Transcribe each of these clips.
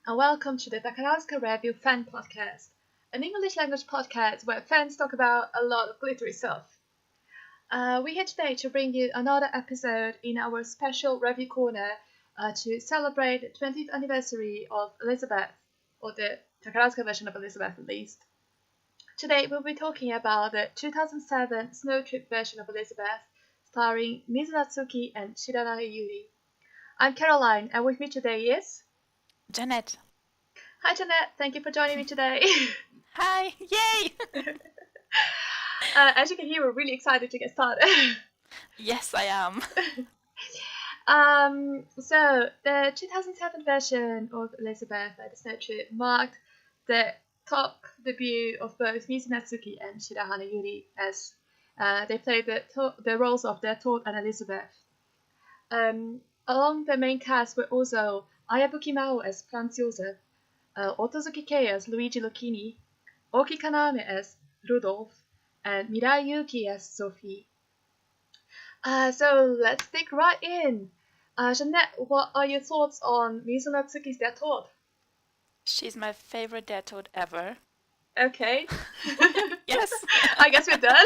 and welcome to the Takarazuka Revue fan podcast, an English language podcast where fans talk about a lot of glittery stuff. We're here today to bring you another episode in our special review corner to celebrate the 20th anniversary of Elisabeth, or the Takarazuka version of Elisabeth at least. Today we'll be talking about the 2007 Snow Trip version of Elisabeth, starring Mizu Natsuki and Shiranaga Yuri. I'm Caroline, and with me today is Jeanette. Hi Jeanette, thank you for joining me today. Hi, yay! As you can hear, we're really excited to get started. Yes, I am. So the 2007 version of Elisabeth by the Snow Trip marked the top debut of both Mizu Natsuki and Shirahane Yuri as they played the roles of their Todd and Elisabeth. Along the main cast were also Ayabuki Mao as Franz Josef, Otozuki Kei as Luigi Lucchini, Oki Kaname as Rudolph, and Mirai Yuki as Sophie. So let's dig right in. Jeanette, what are your thoughts on Mizu Natsuki's Dead Toad? She's my favorite Dead Toad ever. Okay. Yes. I guess we're done.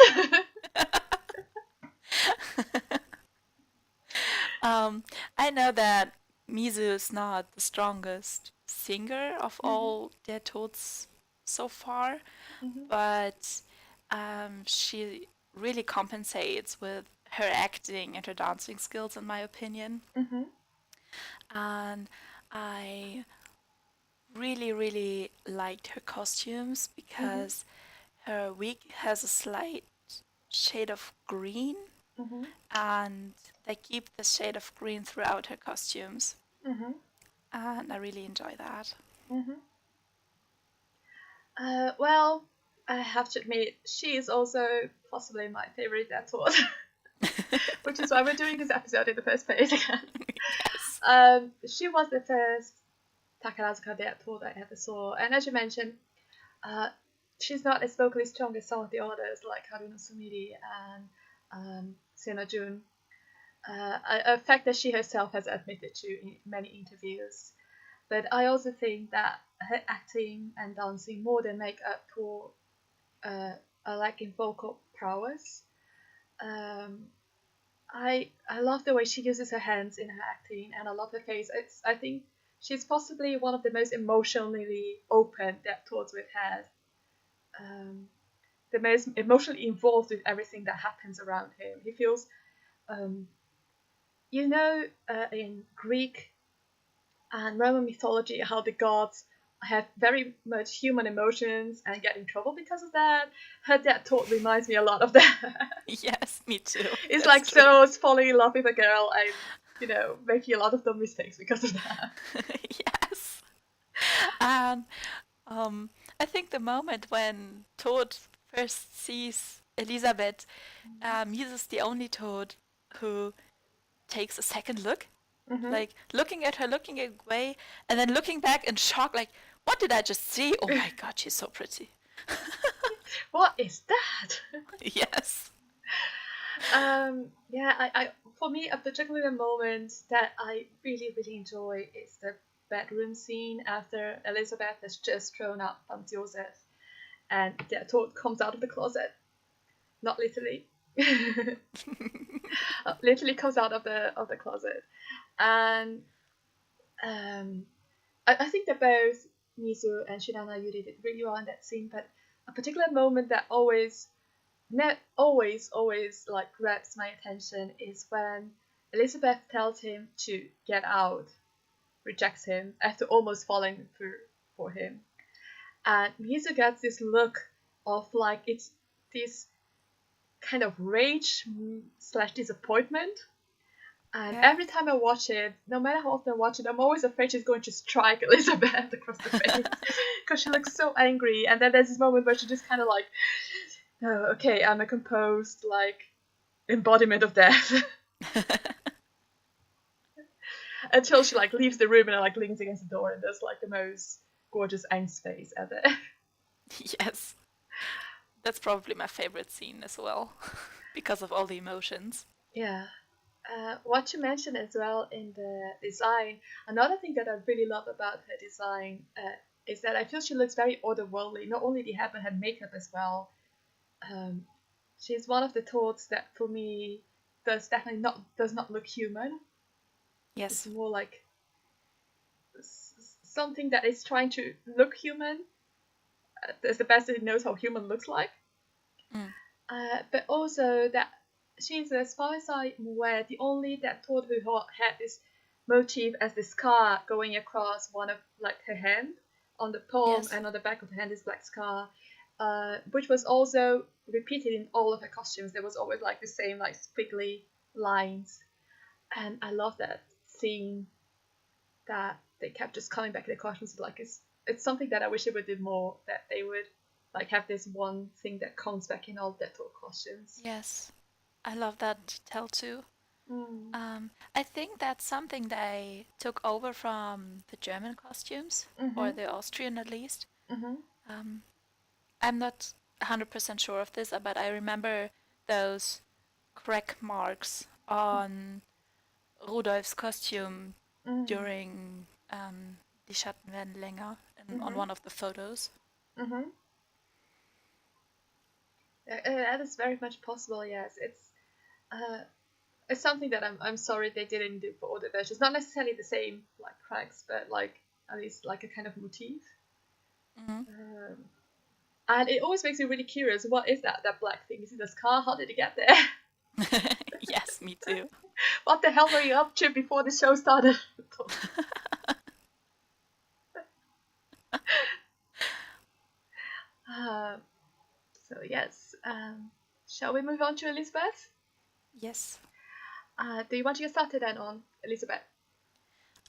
I know that Mizu is not the strongest singer of all Dead Toads so far, but she really compensates with her acting and her dancing skills, in my opinion. And I really liked her costumes because her wig has a slight shade of green, and they keep the shade of green throughout her costumes. And I really enjoy that. Well, I have to admit, she is also possibly my favorite Dead Toad. Which is why we're doing this episode in the first place again. Yes. She was the first Takarazuka Dead Toad I ever saw, and as you mentioned, she's not as vocally strong as some of the others like Haruno Sumiri and Sena Jun. A fact that she herself has admitted to in many interviews. But I also think that her acting and dancing more than make up for a lack in vocal prowess. I love the way she uses her hands in her acting, and I love her face. I think she's possibly one of the most emotionally open Dead Toads we've had. The most emotionally involved with everything that happens around him. He feels, in Greek and Roman mythology, how the gods have very much human emotions and get in trouble because of that. Her Dead Toad reminds me a lot of that. Yes, me too. It's That's like true. so falling in love with a girl and making a lot of dumb mistakes because of that. Yes. And I think the moment when Toad first sees Elisabeth, Mises the only Toad who takes a second look, like looking at her, looking away, and then looking back in shock, like, what did I just see? Oh my god, she's so pretty. What is that? Yes. Yeah, for me, a particular moment that I really enjoy is the bedroom scene after Elisabeth has just thrown out Franz Josef and the Toad comes out of the closet. Not literally. Literally comes out of the closet. And I think that both Mizu and Shirana Yuri did really well in that scene, but a particular moment that always like grabs my attention is when Elisabeth tells him to get out, rejects him after almost falling through for him, and Mizu gets this look of like it's this kind of rage / disappointment. And every time I watch it, no matter how often I watch it, I'm always afraid she's going to strike Elisabeth across the face because she looks so angry. And then there's this moment where she just kind of like, oh, okay, I'm a composed like embodiment of death. Until she like leaves the room and like leans against the door and does like the most gorgeous angst face ever. Yes. That's probably my favorite scene as well, because of all the emotions. Yeah. What you mentioned as well in the design, another thing that I really love about her design is that I feel she looks very otherworldly. Not only the hair, but her makeup as well. Um, she's one of the thoughts that for me does not look human. It's Yes. more like something that is trying to look human. That's the best it knows how human looks like. Mm. But also that she's, as far as I'm aware, the only that thought who had this motif as the scar going across one of like her hand on the palm, Yes. and on the back of the hand this black scar, which was also repeated in all of her costumes. There was always like the same like squiggly lines, and I love that scene that they kept just coming back to the costumes. Like it's something that I wish they would do more. That they would like have this one thing that comes back in all their costumes. Yes. I love that detail too. Mm. I think that's something they took over from the German costumes, or Mhm. the Austrian at least. Mhm. Um, I'm not 100% sure of this, but I remember those crack marks on Rudolf's costume Mhm. during Die Schatten werden länger on Mhm. one of the photos. Mhm. That is very much possible. Yes, uh, it's something that I'm sorry they didn't do for other versions. Not necessarily the same like cracks, but like at least like a kind of motif. Hmm. Um, and it always makes me really curious. What is that black thing? Is it a scar? How did it get there? Yes, me too. What the hell were you up to before the show started? uh, so yes, shall we move on to Elisabeth? Yes, Do you want to get started then on Elisabeth?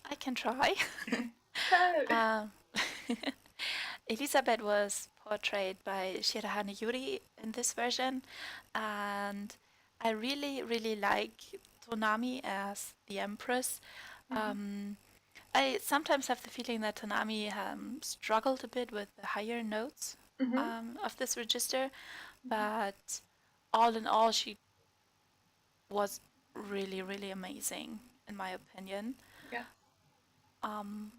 I can try. Go. um, Elisabeth was portrayed by Shirahane Yuri in this version, and I really, really like Tonami as the Empress. Mhm. Um, I sometimes have the feeling that Tonami struggled a bit with the higher notes Mhm. of this register, but all in all, she was really, really amazing, in my opinion. Yeah. Um,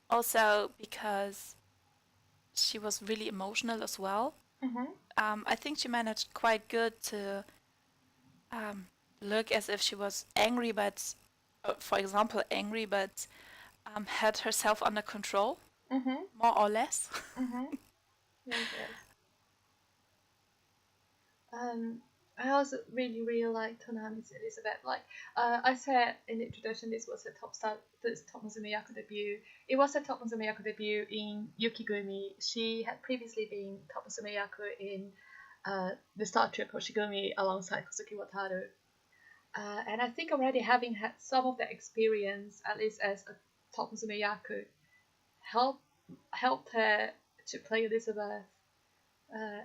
Also because she was really emotional as well. Mhm. I think she managed quite good to um, look as if she was angry, but, for example, angry, but had herself under control, Mhm. more or less. Mhm. Yes. Yes. Um, I also really like Tonami's Elisabeth. Like I said in the introduction, this was her this top Musume debut. It was her top Musume debut in Yukigumi. She had previously been top Musume in the Star Trip Hoshigumi alongside Kosuke Wataru. And I think already having had some of that experience, at least as a top Musume helped helped her to play Elisabeth.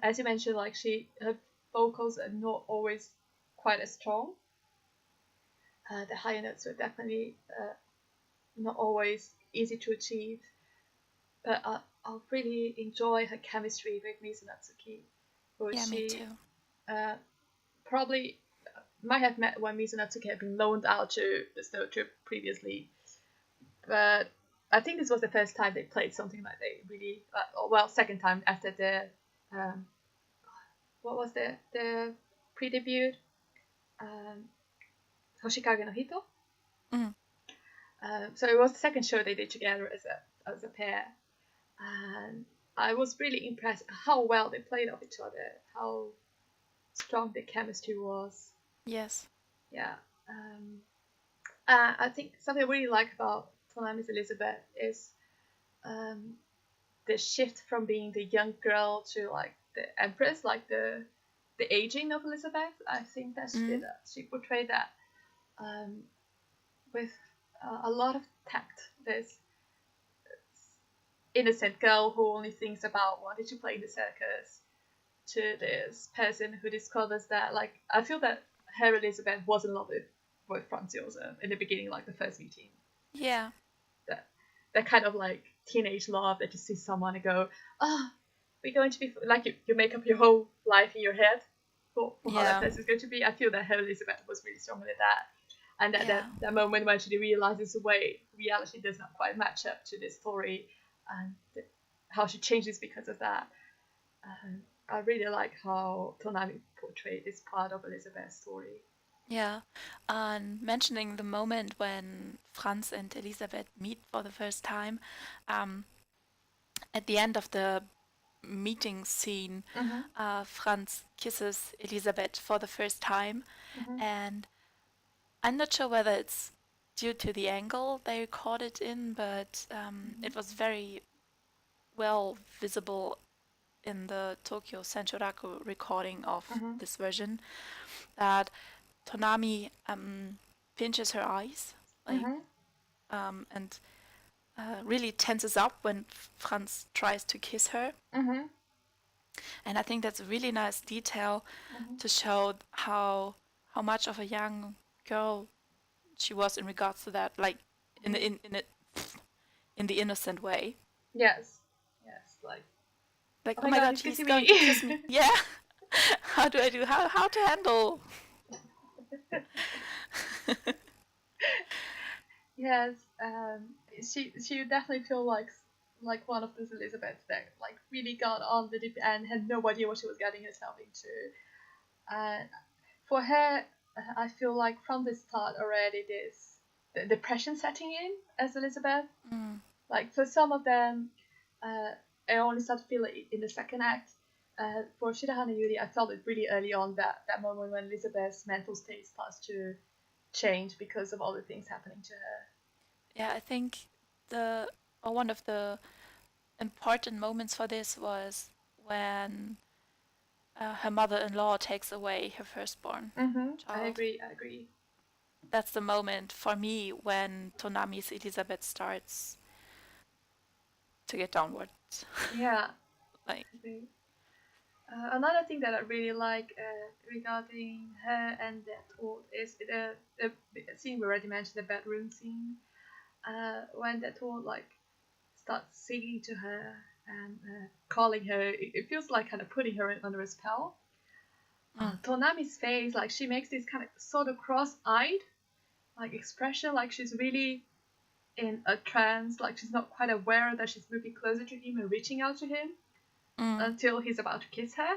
As you mentioned, like her vocals are not always quite as strong. The higher notes were definitely not always easy to achieve, but I really enjoy her chemistry with Mizu Natsuki, who Yeah, me she too. uh, probably might have met when Mizu Natsuki had been loaned out to the Snow Trip previously, but I think this was the first time they played something like they really well, second time after the um, what was the pre-debut um, Hoshikage no Hito. Mm. So it was the second show they did together as a pair, and I was really impressed how well they played off each other, how strong the chemistry was. Yes. Yeah, I think something I really like about Tonami's Elisabeth is um, the shift from being the young girl to like the empress, like the aging of Elisabeth. I think that Mm. she portrayed that um, with a lot of tact. This innocent girl who only thinks about wanting to play in the circus to this person who discovers that, like, I feel that her Elisabeth was in love with Franz Josef in the beginning, like the first meeting. Yeah. That that kind of like teenage love that you see someone and go, ah, we're going to be like you make up your whole life in your head. for how that person is going to be. I feel that her Elisabeth was really strong with that. And that moment when she realizes the way reality does not quite match up to this story, and how she changes because of that. I really like how Tonami portrayed this part of Elisabeth's story. Yeah, and mentioning the moment when Franz and Elisabeth meet for the first time, um, at the end of the meeting scene, Franz kisses Elisabeth for the first time, and I'm not sure whether it's due to the angle they recorded in, but it was very well visible in the Tokyo Senchoraku recording of this version that Tonami pinches her eyes, like, and really tenses up when Franz tries to kiss her. And I think that's a really nice detail to show how much of a young girl she was in regards to that, like in the innocent way. Yes, like oh my god, he's going to kiss me. Yeah. How do I do? How to handle? Yes, she definitely feel like one of those Elisabeths that like really got on the deep end, had no idea what she was getting herself into. And for her, I feel like from the start already this the depression setting in as Elisabeth. Like for some of them, I only start to feel it in the second act. For Shirahane Yuri, I felt it really early on, that moment when Elisabeth's mental state starts to change because of all the things happening to her. Yeah, I think one of the important moments for this was when her mother-in-law takes away her firstborn child. I agree. That's the moment for me when Tonami's Elisabeth starts to get downwards. Yeah. Like, another thing that I really like regarding her and that thought is the scene we already mentioned, the bedroom scene, when that thought like starts singing to her and calling her. It feels like kind of putting her under a spell. Tonami's face, like she makes this kind of sort of cross-eyed like expression, like she's really in a trance, like she's not quite aware that she's moving closer to him and reaching out to him until he's about to kiss her.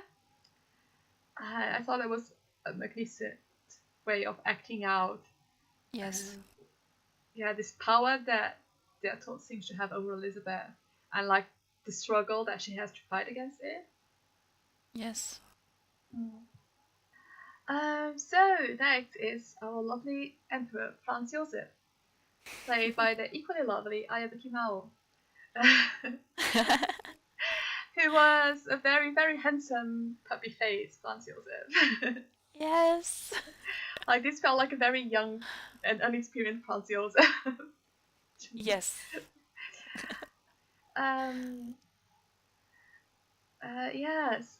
I thought that was a magnificent way of acting out. yes. This power that Deathhold seems to have over Elisabeth, and like the struggle that she has to fight against it. Yes. So next is our lovely Emperor Franz Josef, played by the equally lovely Ayabuki Mao, who was a very, very handsome puppy face Franz Josef. Yes. Like this felt like a very young and unexperienced Franz Josef. Yes. Yes.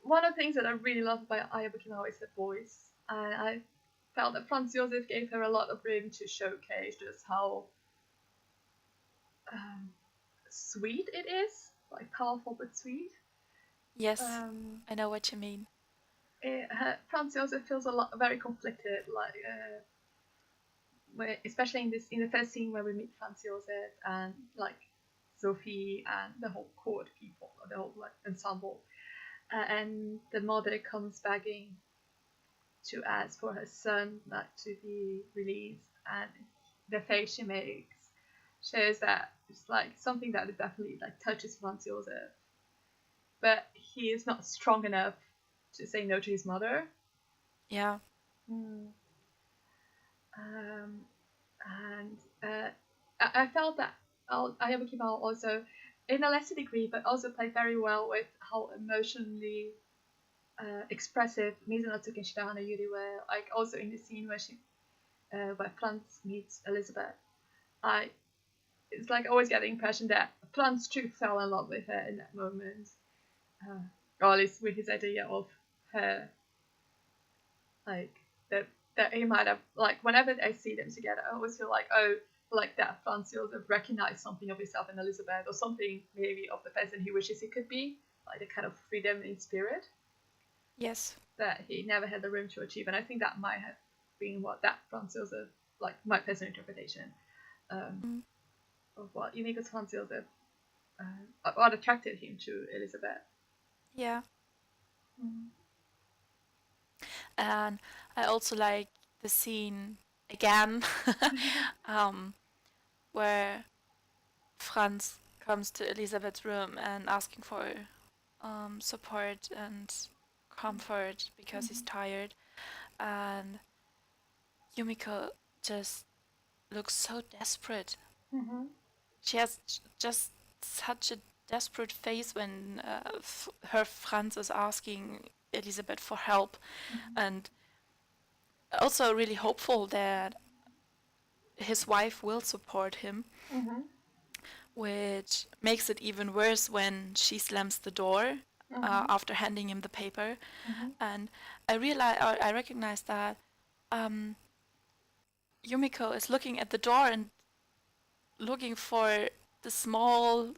One of the things that I really love about Ayabuki Mao is her voice. I felt that Franz Josef gave her a lot of room to showcase just how sweet it is, like powerful but sweet. Yes, I know what you mean. Franz Josef feels very conflicted, like especially in the first scene where we meet Franz Josef and like Sophie and the whole court people, the whole like ensemble. And the mother comes begging to ask for her son not to be released, and the face she makes shows that it's like something that definitely like touches Franz Josef, but he is not strong enough to say no to his mother. Yeah. I felt that Ayabuki Mao also, in a lesser degree, but also played very well with how emotionally expressive Mizuno and Shirahane Yuri were. Like also in the scene where Franz meets Elisabeth, it's like I always get the impression that Franz too fell in love with her in that moment, or at least with his idea of her. Like that he might have, like whenever I see them together, I always feel like, oh, like that Franz Josef recognized something of himself in Elisabeth, or something maybe of the person he wishes he could be. like the kind of freedom in spirit Yes. that he never had the room to achieve. And I think that might have been what that Franz Josef, like my personal interpretation Mm. of what Yumiko's Franz Josef, what attracted him to Elisabeth. Yeah. And I also like the scene again where Franz comes to Elisabeth's room and asking for support and comfort because he's tired. And Yumiko just looks so desperate. She has just such a desperate face when her Franz is asking Elisabeth for help, and also really hopeful that his wife will support him, which makes it even worse when she slams the door after handing him the paper. And I recognize that Yumiko is looking at the door and looking for the small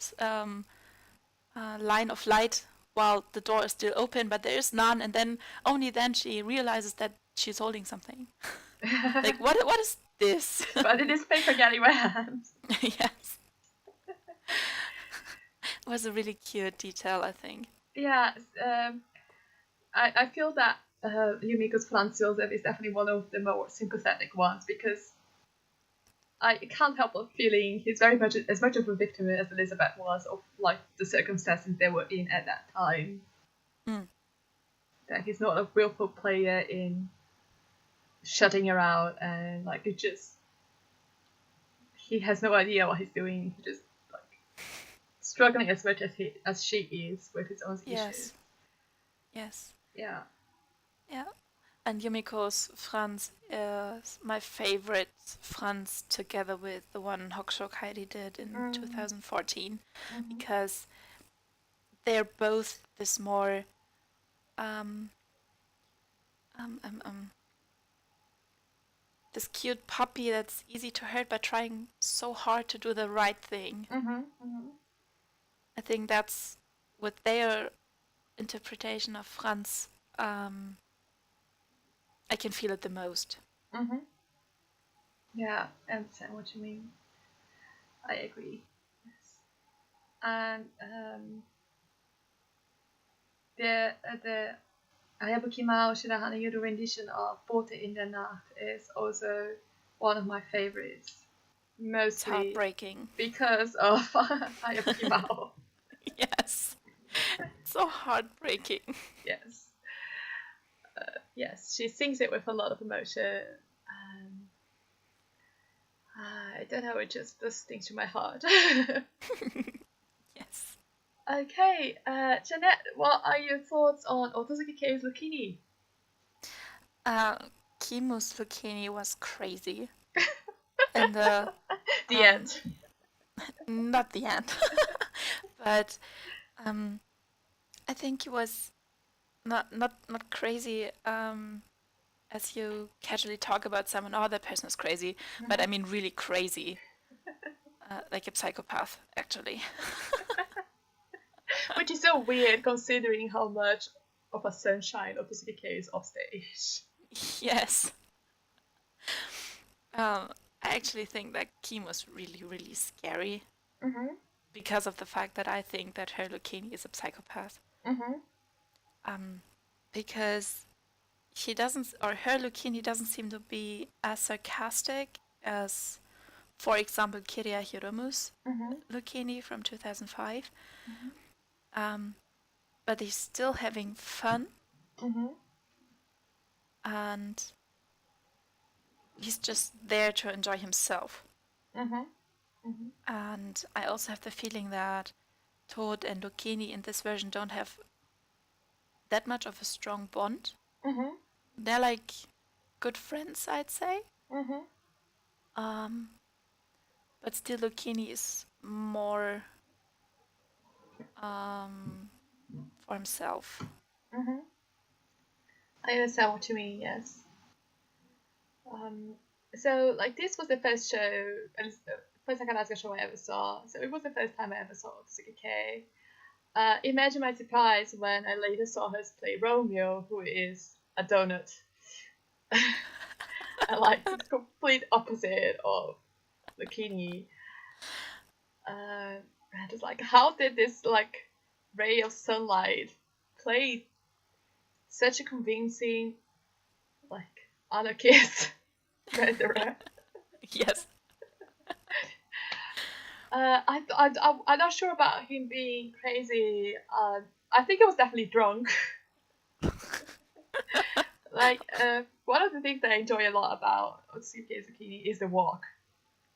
line of light while the door is still open, but there is none. And then only then she realizes that she's holding something. Like, what is this? But it is paper get in my hands. Yes. It was a really cute detail, I think. Yeah, I feel that Yumiko's Franz Josef is definitely one of the more sympathetic ones, because I can't help but feeling he's very much as much of a victim as Elisabeth was of like the circumstances they were in at that time. That he's not a willful player in shutting her out, and like it just he has no idea what he's doing. He just like struggling as much as she is with his own issues. Yes. Yeah. Yeah. And Yumiko's Franz is my favorite Franz, together with the one Hokusho Kairi did in 2014, because they're both this more this cute puppy that's easy to hurt but trying so hard to do the right thing. I think that's with their interpretation of Franz, I can feel it the most. Yeah, I understand what you mean. I agree. Yes. And the Hayabuki Mao Shirahane Yudo rendition of Bote in der Nacht is also one of my favorites. Mostly it's heartbreaking because of Hayabuki Mao. Yes, so heartbreaking. Yes. Yes, she sings it with a lot of emotion. I don't know, it just does things to my heart. Yes. Okay, Jeanette, what are your thoughts on Otozuki Kei's Lucchini? Kimu's Lucchini was crazy. And the end. Not the end. But I think he was not crazy as you casually talk about someone, oh, that person is crazy, but I mean really crazy. Like a psychopath, actually. Which is so weird considering how much of a sunshine Otozuki Kei is off stage. Yes. I actually think that Kim was really, really scary. Because of the fact that I think that her Lucchini is a psychopath. Because her Lucchini doesn't seem to be as sarcastic as, for example, Kiria Hiromu's Lucchini from 2005. But he's still having fun. And he's just there to enjoy himself. And I also have the feeling that Toad and Lucchini in this version don't have that much of a strong bond. They're like good friends, I'd say. But still Lucchini is more for himself. I understand what you mean, yes. So, like, this was the first show, first Takarazuka show I ever saw. So it was the first time I ever saw Otozuki Kei. Imagine my surprise when I later saw her play Romeo, who is a donut. And like the complete opposite of Lucchini. And it's like, how did this like ray of sunlight play such a convincing like anarchist murderer? Yes. I'm not sure about him being crazy. I think he was definitely drunk. Like, one of the things that I enjoy a lot about Otsuki Zucchini is the walk.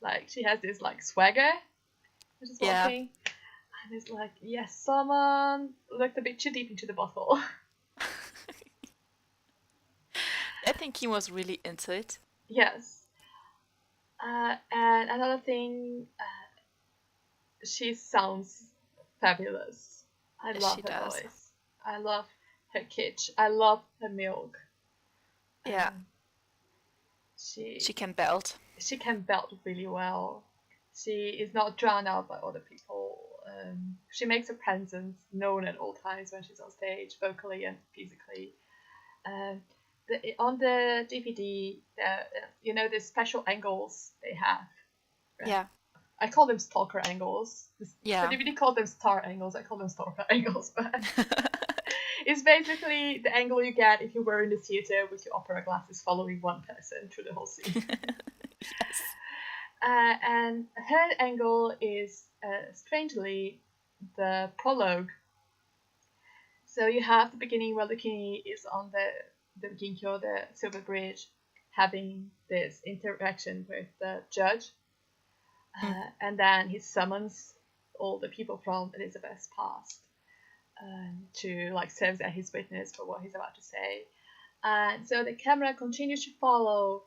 Like, she has this like swagger, which is Yeah. walking, and it's like, yes, someone looked a bit too deep into the bottle. I think he was really into it. Yes. And another thing, she sounds fabulous. I Yes, love she her does. voice. I love her kitsch. I love her milk. Yeah. Um, She she can belt. she can belt really well. She is not drowned out by other people. She makes her presence known at all times when she's on stage, vocally and physically. Um, on the DVD, you know the special angles they have. Yeah. I call them stalker angles. The Yeah. DVD called them star angles. I call them stalker angles, but it's basically the angle you get if you were in the theater with your opera glasses following one person through the whole scene. Yes. And her angle is, strangely, the prologue. So you have the beginning where Lucchini is on the Ginkyo, the Silver Bridge, having this interaction with the judge. And then he summons all the people from Elisabeth's past to like serve as his witness for what he's about to say. And so the camera continues to follow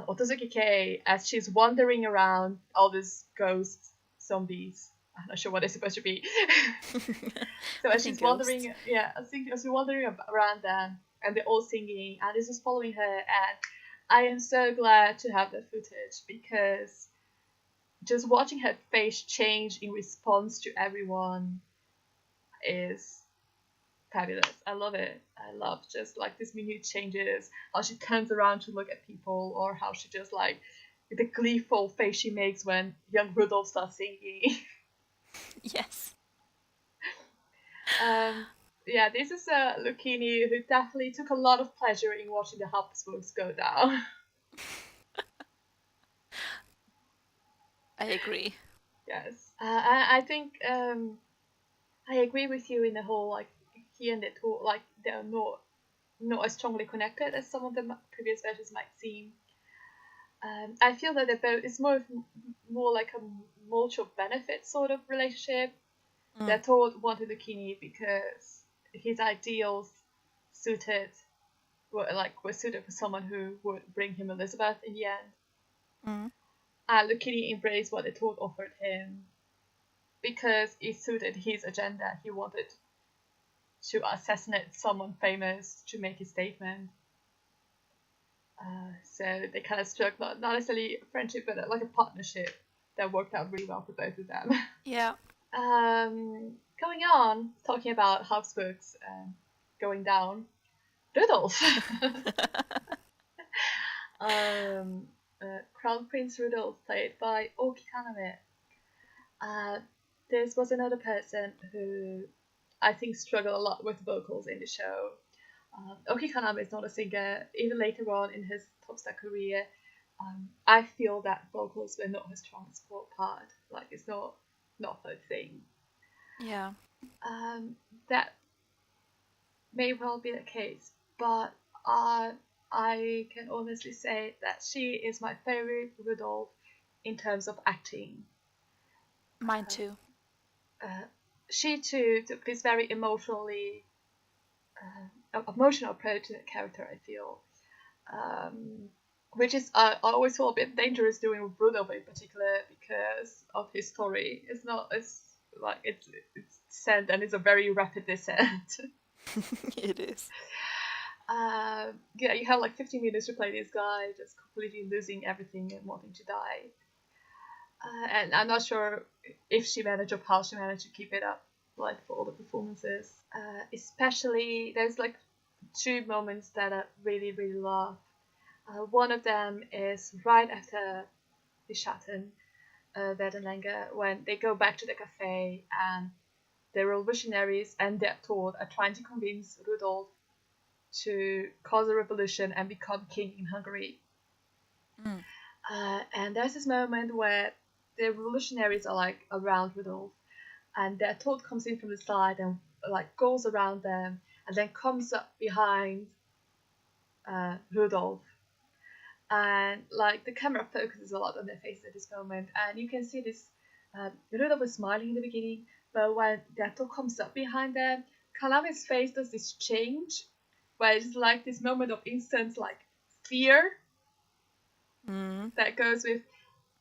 Otozuki Kei as she's wandering around all these ghosts, zombies. I'm not sure what they're supposed to be. So I as think she's ghosts. wandering, yeah, as she's wandering around them, and they're all singing, and this is following her. And I am so glad to have the footage because just watching her face change in response to everyone is fabulous. I love it. I love just like these minute changes, how she turns around to look at people, or how she just like the gleeful face she makes when young Rudolph starts singing. Yes. Yeah, this is a Lucchini who definitely took a lot of pleasure in watching the Habsburgs go down. I agree. Yes, I think I agree with you in the whole like he and the two like they're not as strongly connected as some of the previous versions might seem. I feel that they're both it's more like a mutual benefit sort of relationship. That Todd wanted Lucchini because his ideals suited were suited for someone who would bring him Elisabeth in the end. Mm. And Lucchini embraced what the Todd offered him because it suited his agenda. He wanted to assassinate someone famous to make his statement. So they kind of struck not necessarily a friendship, but like a partnership that worked out really well for both of them. Yeah. Going on, talking about Habsburgs going down, Rudolph. Crown Prince Rudolph, played by Oki Kaname. This was another person who I think struggled a lot with vocals in the show. Oki Kaname is not a singer. Even later on in his top star career, I feel that vocals were not his strongest part. Like it's not her thing. Yeah. That may well be the case, but I can honestly say that she is my favorite Rudolph in terms of acting. Mine too. She too took this very emotional approach to the character. I feel, which is I always feel a bit dangerous doing with Rudolph in particular because of his story. It's like it's descent and it's a very rapid descent. It is. Yeah, you have like 15 minutes to play this guy, just completely losing everything and wanting to die. And I'm not sure if she managed or how she managed to keep it up like for all the performances. Especially there's like two moments that I really really love. One of them is right after the Schatten, Werdenlänger, when they go back to the cafe and the revolutionaries and their Tod are trying to convince Rudolf to cause a revolution and become king in Hungary. Mm. And there's this moment where the revolutionaries are like around Rudolf, and their Tod comes in from the side and like goes around them, and then comes up behind Rudolf. And like the camera focuses a lot on their faces at this moment, and you can see this. Rudolf is smiling in the beginning, but when Dato comes up behind them, Kalame's face does this change, where it's like this moment of instant like fear that goes with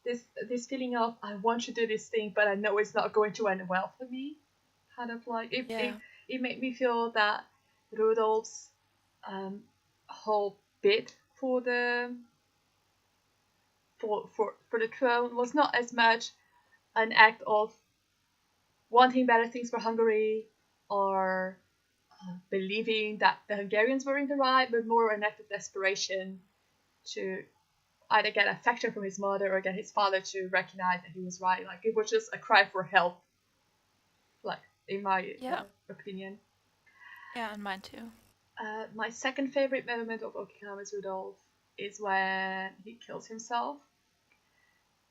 this feeling of I want to do this thing, but I know it's not going to end well for me. Kind of like it made me feel that Rudolf's whole bid for the for the throne was not as much an act of wanting better things for Hungary or believing that the Hungarians were in the right, but more an act of desperation to either get affection from his mother or get his father to recognize that he was right. Like it was just a cry for help, like in my opinion. Yeah, and mine too. My second favorite moment of Okinawa's Rudolph is when he kills himself,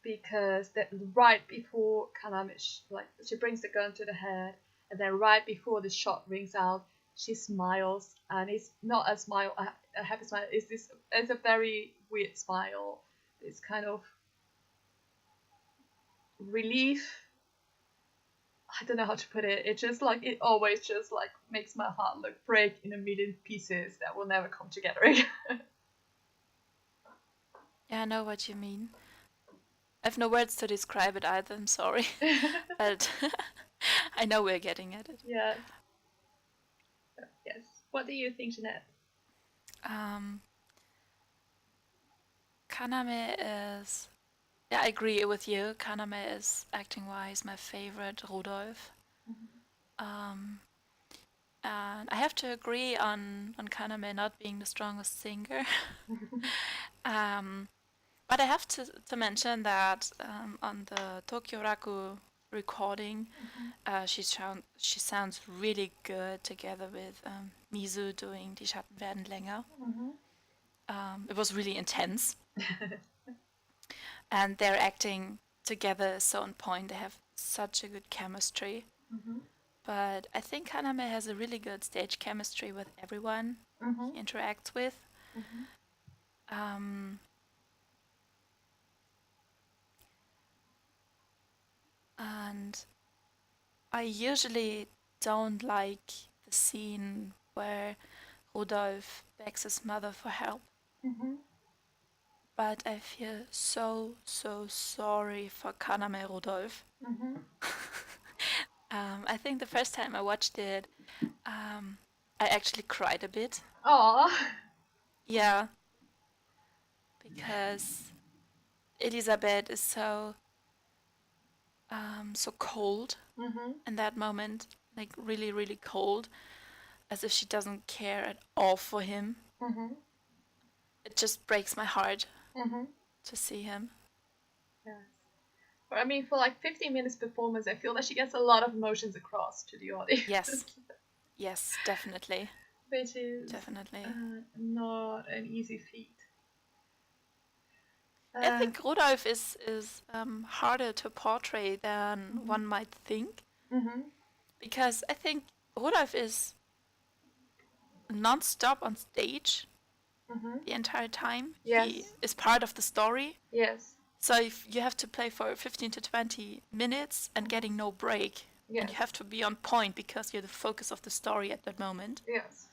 because that right before Kanamish, like she brings the gun to the head, and then right before the shot rings out, she smiles, and it's not a smile, a happy smile. It's a very weird smile. It's kind of relief. I don't know how to put it. It just like it always just like makes my heart like break in a million pieces that will never come together again. Yeah, I know what you mean. I have no words to describe it either, I'm sorry. But I know we're getting at it. Yeah. Yes. What do you think, Jeanette? Kaname is... Yeah, I agree with you. Kaname is, acting-wise, my favorite Rudolf. And I have to agree on Kaname not being the strongest singer. But I have to mention that on the Tokyo Raku recording, she sounds really good together with Mizu doing Die Schatten werden länger. It was really intense. And their acting together is so on point. They have such a good chemistry. But I think Kaname has a really good stage chemistry with everyone he interacts with. And I usually don't like the scene where Rudolf begs his mother for help. But I feel so sorry for Kaname Rudolf. I think the first time I watched it, I actually cried a bit. Aww. Yeah. Because Elisabeth is so cold in that moment, like really cold, as if she doesn't care at all for him. It just breaks my heart to see him. Yes. But I mean, for like 15 minutes performance, I feel that she gets a lot of emotions across to the audience. Yes, definitely. Which is definitely not an easy feat. I think Rudolf is harder to portray than one might think. Because I think Rudolf is non-stop on stage the entire time. Yes. He is part of the story. Yes. So if you have to play for 15 to 20 minutes and getting no break. Yes. And you have to be on point because you're the focus of the story at that moment. Yes.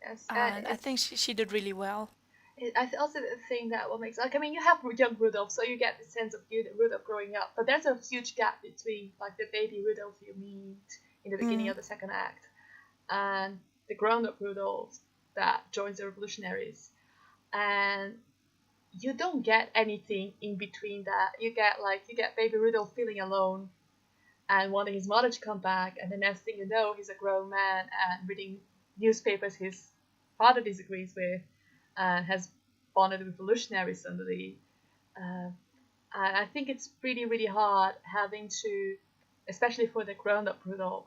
Yes. And I think she did really well. I also think that what makes, like, I mean, you have young Rudolph, so you get the sense of Rudolph growing up, but there's a huge gap between like the baby Rudolph you meet in the beginning of the second act and the grown-up Rudolph that joins the revolutionaries, and you don't get anything in between that. You get baby Rudolph feeling alone, and wanting his mother to come back, and the next thing you know, he's a grown man and reading newspapers his father disagrees with, and has bonded with revolutionaries suddenly. And I think it's really, really hard having to, especially for the grown-up Rudolph,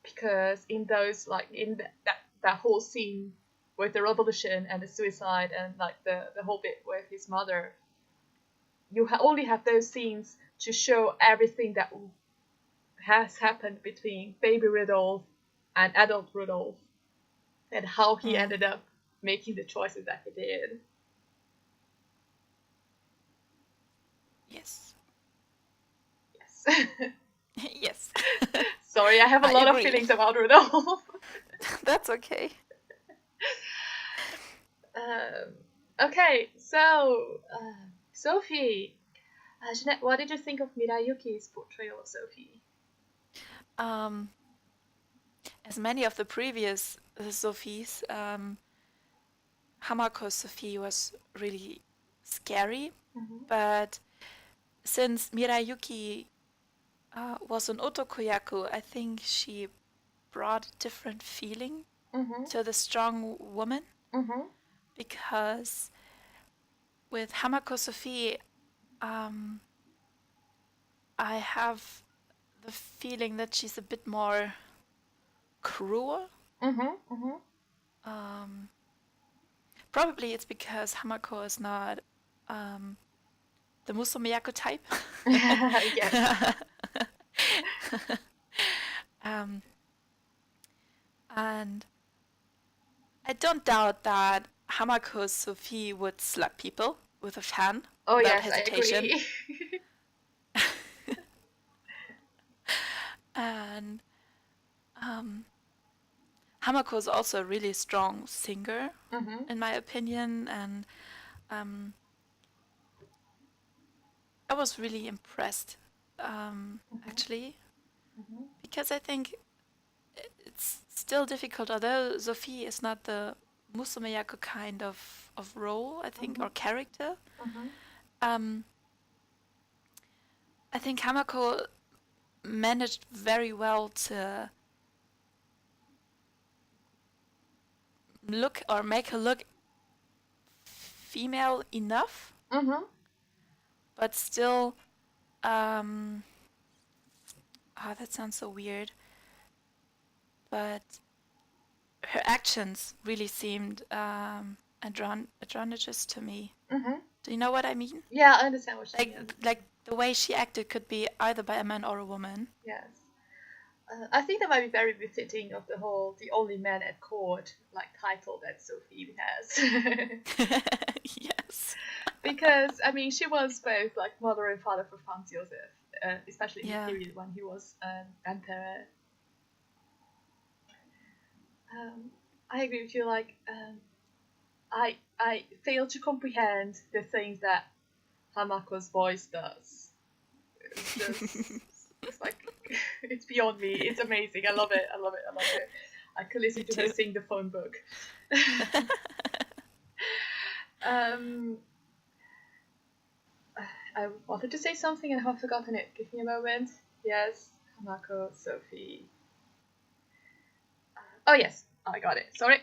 because in those, like, in that whole scene with the revolution and the suicide and like the whole bit with his mother, you only have those scenes to show everything that has happened between baby Rudolph and adult Rudolph, and how he ended up making the choices that he did. Yes. Yes. Yes. Sorry, I have a I lot agree. of feelings about Rudolph. That's okay. Okay, so Sophie, Jeanette, what did you think of Mirayuki's portrayal of Sophie? As many of the previous Sophies, Hamako's Sophie was really scary, but since Mirayuki was an otokoyaku, I think she brought a different feeling to the strong woman, because with Hamako Sophie, I have the feeling that she's a bit more cruel. Probably it's because Hamako is not the Musumeyaku type. Yes. And I don't doubt that Hamako's Sophie would slap people with a fan without hesitation. I agree. And Hamako is also a really strong singer, in my opinion, and I was really impressed, actually, because I think it's still difficult, although Sophie is not the Musumeyaku kind of role, I think, or character. I think Hamako managed very well to look or make her look female enough, but still, that sounds so weird, but her actions really seemed androgynous to me. Do you know what I mean? Yeah, I understand what you mean. Like the way she acted could be either by a man or a woman. Yes. I think that might be very befitting of the whole "the only man at court" like title that Sophie has. Yes. Because I mean, she was both like mother and father for Franz Josef, especially in the period when he was emperor. I agree with you. Like, I fail to comprehend the things that Hamako's voice does. It's just, it's like, it's beyond me. It's amazing. I love it. I love it. I love it. I could listen to her sing the phone book. I wanted to say something and I have forgotten it. Give me a moment. Yes, Hamako, Sophie. Oh yes, I got it. Sorry.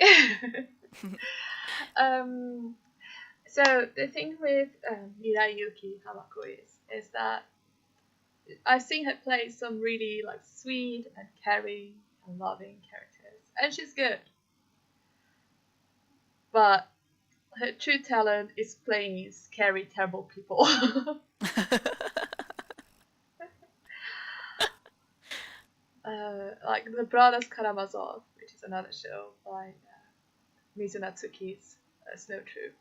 So the thing with Mirayuki Hamako is that I've seen her play some really like sweet and caring and loving characters, and she's good. But her true talent is playing scary, terrible people. Like the Brothers Karamazov, which is another show by Mizunatsuki's Snow Troop.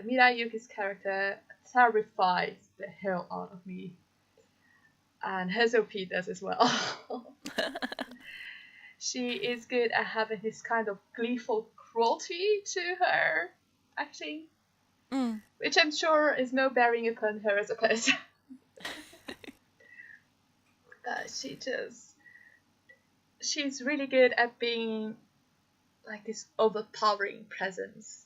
Mirayuki's character terrifies the hell out of me. And Sophie does as well. She is good at having this kind of gleeful cruelty to her acting, which I'm sure is no bearing upon her as a person. She's really good at being like this overpowering presence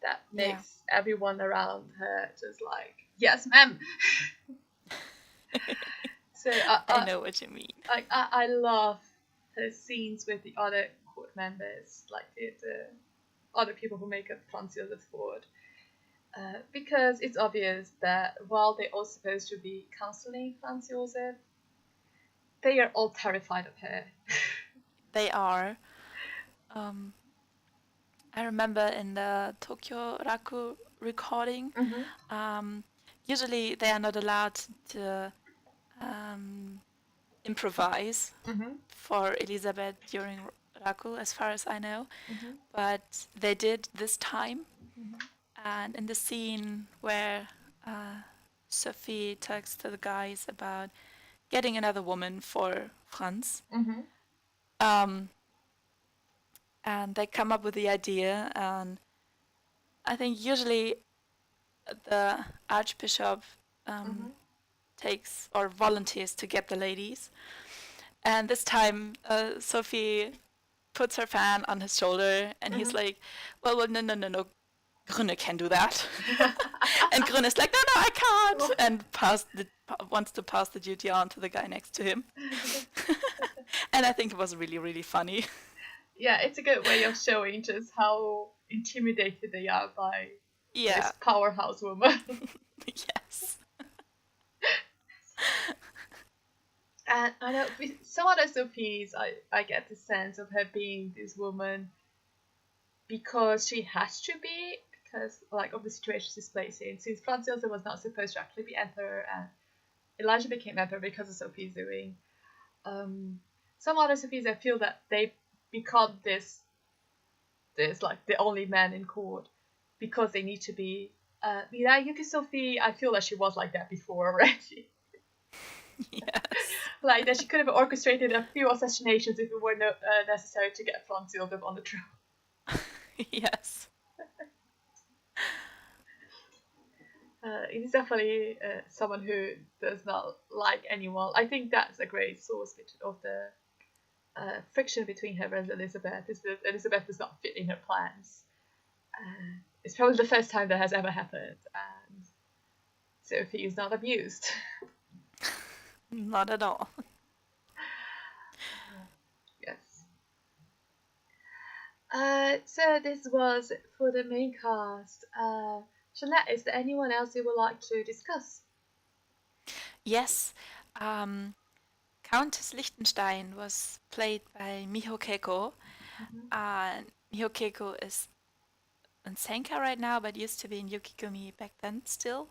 that makes everyone around her just like, yes, ma'am. So I know what you mean. I love her scenes with the other court members, like the other people who make up Franz Josef's court. Because it's obvious that while they're all supposed to be counseling Franz Josef, they are all terrified of her. They are. Um, I remember in the Tokyo Raku recording, um, usually they are not allowed to improvise for Elisabeth during Raku, as far as I know. But they did this time. And in the scene where Sophie talks to the guys about getting another woman for Franz, um, and they come up with the idea, and I think usually the Archbishop takes or volunteers to get the ladies. And this time, Sophie puts her fan on his shoulder, and he's like, well, no, no, no, no, Grüne can do that. And Grüne is like, no, no, I can't, and wants to pass the duty on to the guy next to him. And I think it was really, really funny. Yeah, it's a good way of showing just how intimidated they are by this powerhouse woman. Yes. And I know with some other Sophies, I get the sense of her being this woman because she has to be, because like of the situation she's placed in. Since Franz Josef was not supposed to actually be emperor, and Elijah became emperor because of Sophie's doing. Some other Sophies, I feel that they become this like the only man in court because they need to be. Yuki Sophie, I feel that she was like that before already. Yes. Like that she could have orchestrated a few assassinations if it were necessary to get Franz Josef on the throne. Yes. It is definitely someone who does not like anyone. I think that's a great source of the friction between her and Elisabeth, is that Elisabeth does not fit in her plans. It's probably the first time that has ever happened, and Sophie is not amused. Not at all. Yes. So this was for the main cast. Jeanette, is there anyone else you would like to discuss? Yes. Countess Liechtenstein was played by Miho Keiko. Miho Keiko is in Senka right now, but used to be in Yukigumi back then still.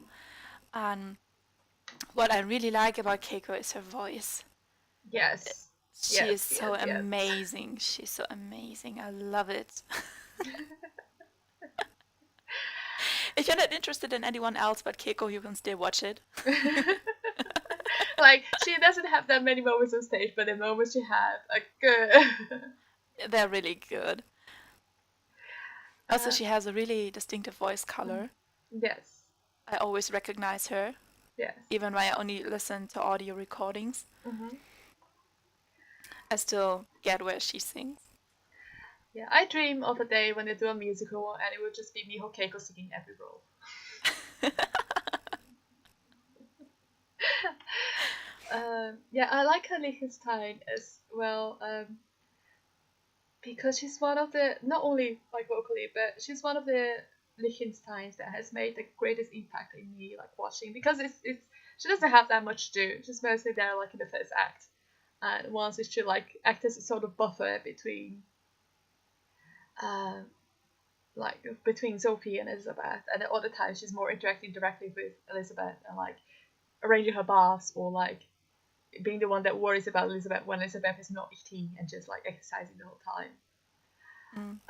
What I really like about Keiko is her voice. Yes. She is so amazing. She's so amazing. I love it. If you're not interested in anyone else but Keiko, you can still watch it. Like, she doesn't have that many moments on stage, but the moments she has are good. They're really good. Also, she has a really distinctive voice color. Yes. I always recognize her. Yes. Even when I only listen to audio recordings. I still get where she sings. Yeah, I dream of a day when they do a musical and it would just be Miho Keiko singing every role. Yeah, I like her Liechtenstein as well, because she's one of the, not only like vocally, but she's one of the Liechtensteins that has made the greatest impact in me, like watching, because it's she doesn't have that much to do. She's mostly there like in the first act, and once is to like act as a sort of buffer between between Sophie and Elisabeth, and at other times she's more interacting directly with Elisabeth and like arranging her baths, or like being the one that worries about Elisabeth when Elisabeth is not eating and just like exercising the whole time.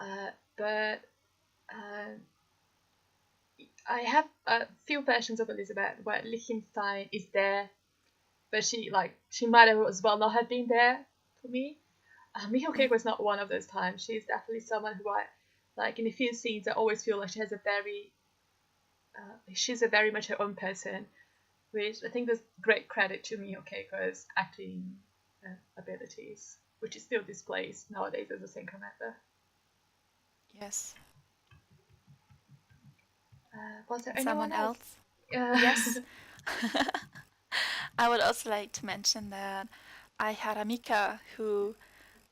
But I have a few versions of Elisabeth where Liechtenstein is there, but she might as well not have been there for me. Miho Keiko was not one of those times. She's definitely someone who I like in a few scenes. I always feel like she has she's a very much her own person, which I think there's great credit to Miho Keiko's acting abilities, which is still displays nowadays as a Senka member. Yes. Was there someone anyone else? Yes. I would also like to mention that I had a Mika who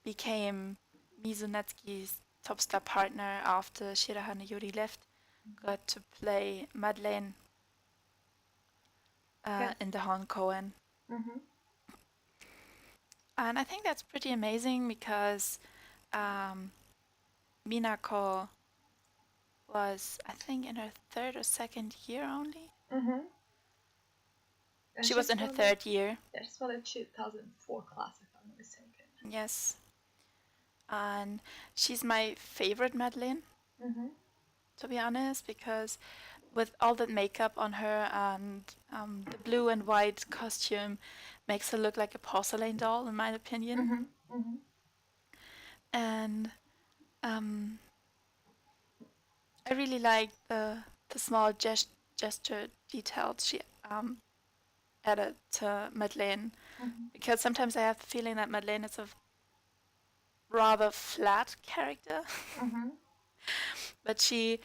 became Mizunetsuki's top star partner after Shirahane Yuri left, got to play Madeleine Yes. in the Han Cohen. Mm-hmm. And I think that's pretty amazing because um, Minako was, I think, in her third or second year only. Mm-hmm. She was in her third year. Yeah, she's for the 2004 class, if I'm not mistaken. Yes. And she's my favorite Madeleine, Mm-hmm. to be honest, because with all that makeup on her and the blue and white costume makes her look like a porcelain doll, in my opinion. Mm-hmm. Mm-hmm. And I really like the small gesture details she added to Madeleine, Mm-hmm. because sometimes I have the feeling that Madeleine is a rather flat character, Mm-hmm. but she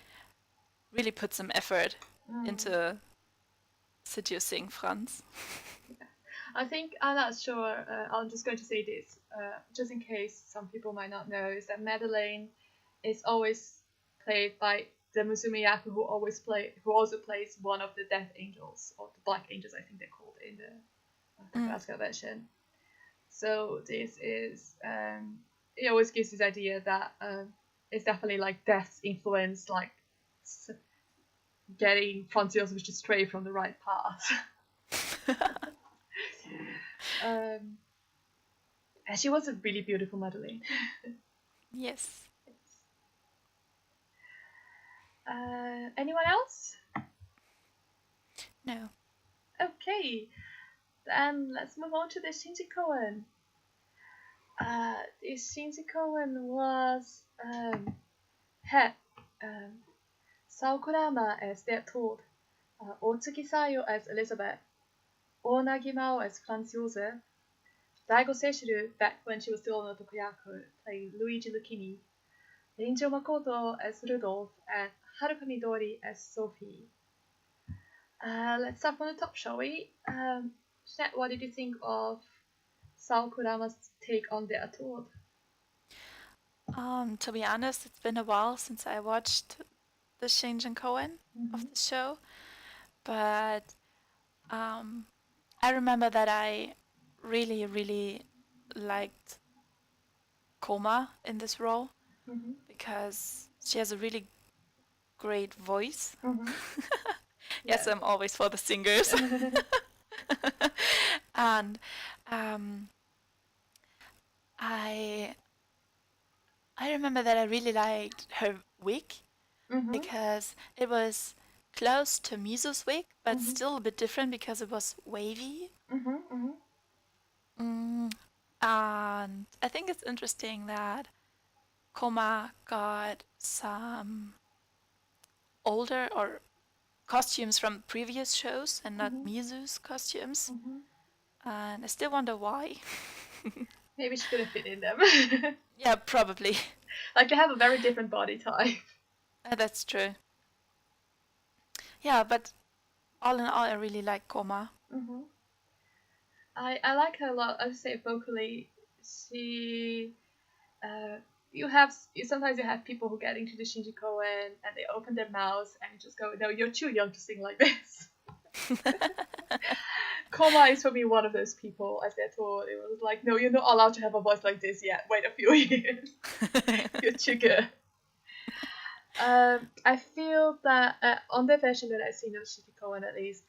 really put some effort Mm. into seducing Franz. I think I'm not sure. I'm just going to say this, just in case some people might not know, is that Madeleine is always played by the Musume who also plays one of the Death Angels or the Black Angels, I think they're called in the Takarazuka version. So this is it always gives this idea that it's definitely like Death's influence, like getting Franz Josef to stray from the right path. And she was a really beautiful Madeleine. Yes. Anyone else? No. Okay, then let's move on to the Shinji Koen. The Shinji Koen was had Sao Kurama as their told, Otsuki Sayo as Elisabeth, Onagi Mao as Franz Josef, Daigo Seishiro back when she was still on Tokuyaku playing Luigi Lucchini, Rinjo Makoto as Rudolph, and Haruka Midori as Sophie. Let's start from the top, shall we? Shet, what did you think of Sao Kurama's take on the Atod? To be honest, it's been a while since I watched the Shinjin Koen of Mm-hmm. the show, but I remember that I really, really liked Koma in this role Mm-hmm. because she has a really great voice. Mm-hmm. Yes, I'm always for the singers. And um, I I remember that I really liked her wig Mm-hmm. because it was close to Misu's wig, but Mm-hmm. still a bit different because it was wavy. Mm-hmm. Mm-hmm. And I think it's interesting that Koma got some older or costumes from previous shows and not Mm-hmm. Misu's costumes. Mm-hmm. And I still wonder why. Maybe she couldn't fit in them. Yeah, probably. Like they have a very different body type. That's true. Yeah, but all in all, I really like Koma. Mm-hmm. I like her a lot. I would say vocally, she you sometimes you have people who get into the Shinji Koen and they open their mouths and you just go, no, you're too young to sing like this. Koma is for me one of those people, as they're told. It was like, no, you're not allowed to have a voice like this yet. Wait a few years. You're too good. I feel that on the version that I've seen of Shinji Koen at least,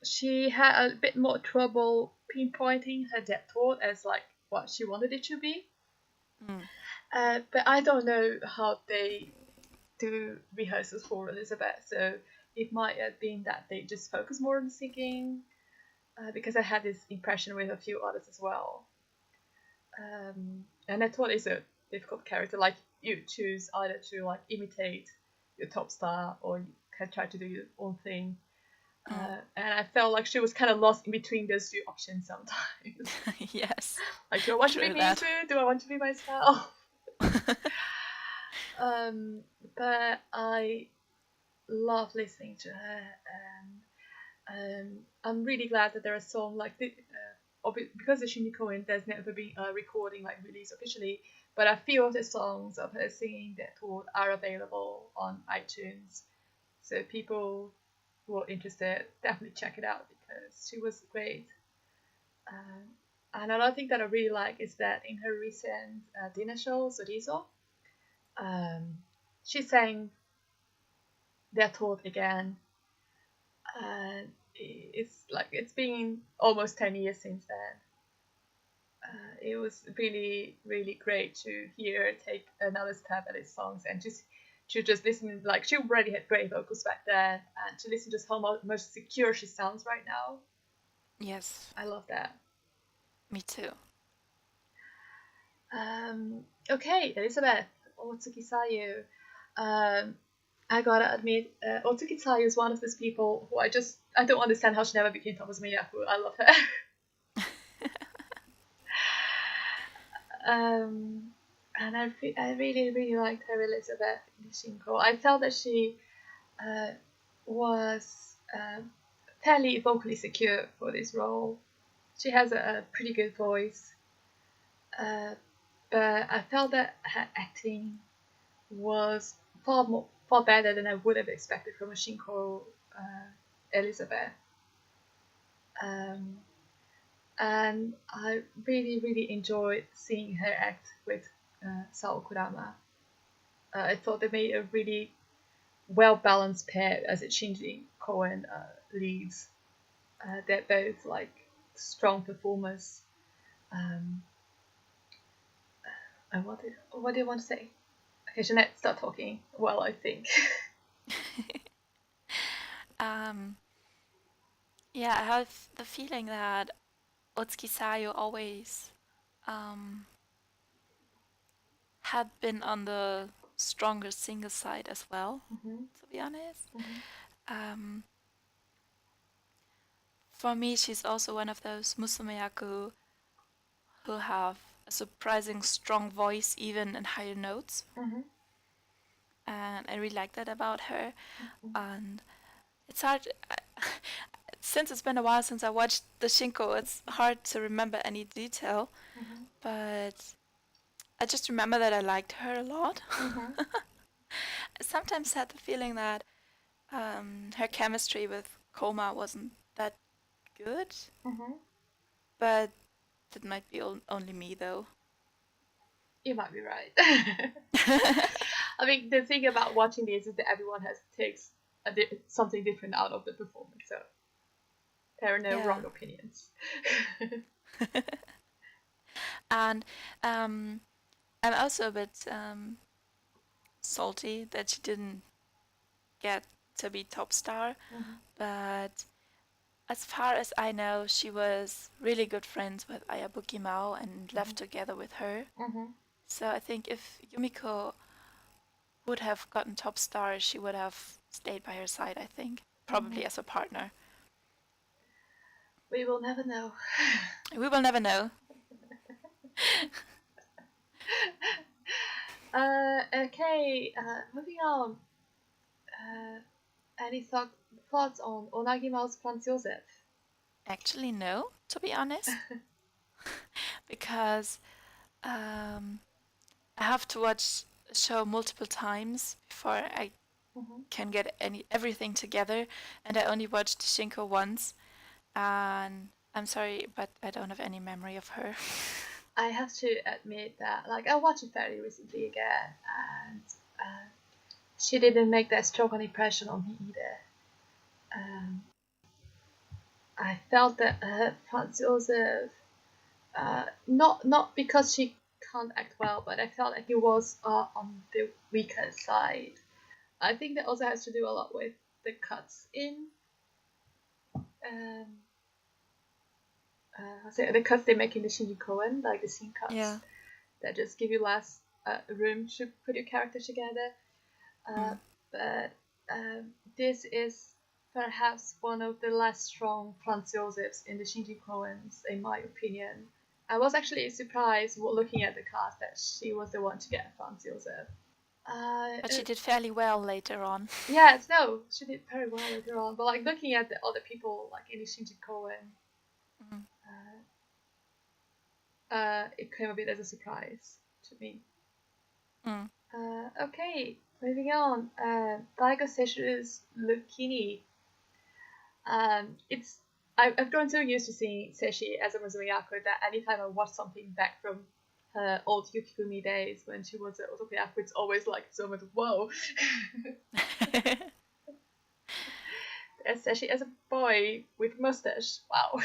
she had a bit more trouble pinpointing her depth toward as like what she wanted it to be. But I don't know how they do rehearsals for Elisabeth, so it might have been that they just focus more on singing. Because I had this impression with a few others as well. And I thought it's a difficult character. Like you choose either to like imitate your top star or you can try to do your own thing. And I felt like she was kind of lost in between those two options sometimes. Yes. Like, do I want to be Mizu? Do I want to be myself? But I love listening to her, and I'm really glad that there are songs like this. Because of Shinji Cohen, there's never been a recording like released officially, but a few of the songs of her singing that tour are available on iTunes. So people who are interested, definitely check it out because she was great. And another thing that I really like is that in her recent dinner show, Sorizo, she sang They're Told Again. And it's been almost 10 years since then. It was really, really great to hear her take another stab at his songs and just listen. Like, she already had great vocals back then, and to listen just how much secure she sounds right now. Yes. I love that. Me too. Okay, Elisabeth, Otsuki Sayu. I gotta admit, Otsuki Sayu is one of those people who I don't understand how she never became top of Miyaku. I love her. And I really, really liked her Elisabeth in Shinko. I felt that she was fairly vocally secure for this role. She has a pretty good voice, but I felt that her acting was far better than I would have expected from a Shinko Elisabeth. And I really, really enjoyed seeing her act with Sao Kurama. I thought they made a really well-balanced pair as a Shinji Cohen leads. They're both like strong performers. What do you want to say? Okay, Jeanette, start talking while I think. Yeah, I have the feeling that Otsuki Sayo always had been on the stronger single side as well, to be honest. For me, she's also one of those musumeyaku who have a surprising strong voice even in higher notes. And I really like that about her. And it's hard, since it's been a while since I watched the Shinko, it's hard to remember any detail. But I just remember that I liked her a lot. I sometimes had the feeling that her chemistry with Koma wasn't that good. But that might be only me, though. You might be right. I mean, the thing about watching this is that everyone takes something different out of the performance, so there are no wrong opinions. And I'm also a bit salty that she didn't get to be top star, but as far as I know, she was really good friends with Ayabuki Mao and left together with her. So I think if Yumiko would have gotten top star, she would have stayed by her side, I think. Probably as a partner. We will never know. We will never know. Okay, moving on. Any thoughts on Onagimao's Franz Josef? Actually, no, to be honest. Because I have to watch a show multiple times before I can get everything together, and I only watched Shinko once, and I'm sorry, but I don't have any memory of her. I have to admit that, like, I watched it fairly recently again, and she didn't make that strong an impression on me either. I felt that Franz Josef, not because she can't act well, but I felt like he was on the weaker side. I think that also has to do a lot with the cuts in. The cuts they make in the Shinji Koen, like the scene cuts, that just give you less room to put your characters together. But this is perhaps one of the less strong Franz Josefs in the Shinji Koens, in my opinion. I was actually surprised looking at the cast that she was the one to get Franz Josef. But she did fairly well later on. Yes, no, she did very well later on. But like looking at the other people, like in Shinji Cohen, Mm. it came a bit as a surprise to me. Mm. Okay, moving on. Daigo Seishu's Lukini. It's I've grown so used to seeing Seishi as a Musumiyaku that anytime I watch something back from her old Yukigumi days when she was an otaku, it's always like so much whoa. Seishi as a boy with mustache, wow.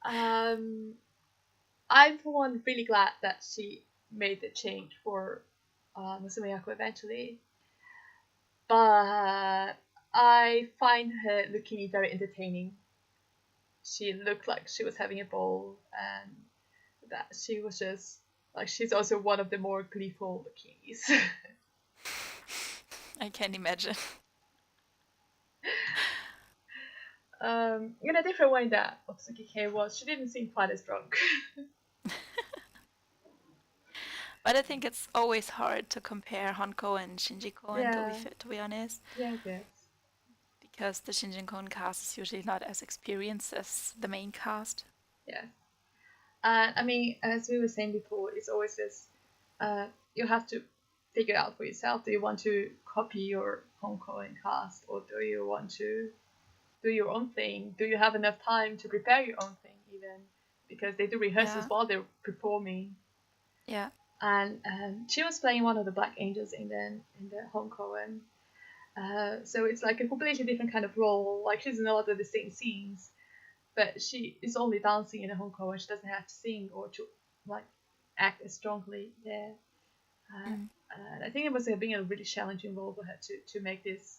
I'm for one really glad that she made the change for Musumiyaku eventually, but I find her Lukini very entertaining. She looked like she was having a ball, and that she was just like she's also one of the more gleeful Lukinis. I can imagine. In a different way that Otsuki K was, she didn't seem quite as drunk. But I think it's always hard to compare Honko and Shinji Koen, Yeah, to be honest, yeah, I guess. because the Shinji Koen cast is usually not as experienced as the main cast. Yeah. And I mean, as we were saying before, it's always this you have to figure out for yourself. Do you want to copy your home Korean cast, or do you want to do your own thing? Do you have enough time to prepare your own thing, even? Because they do rehearsals Yeah, while they're performing. yeah, And she was playing one of the Black Angels in the home Korean. So it's like a completely different kind of role. Like she's in a lot of the same scenes, but she is only dancing in a home and she doesn't have to sing or to like act as strongly there. mm, And I think it was being a really challenging role for her to make this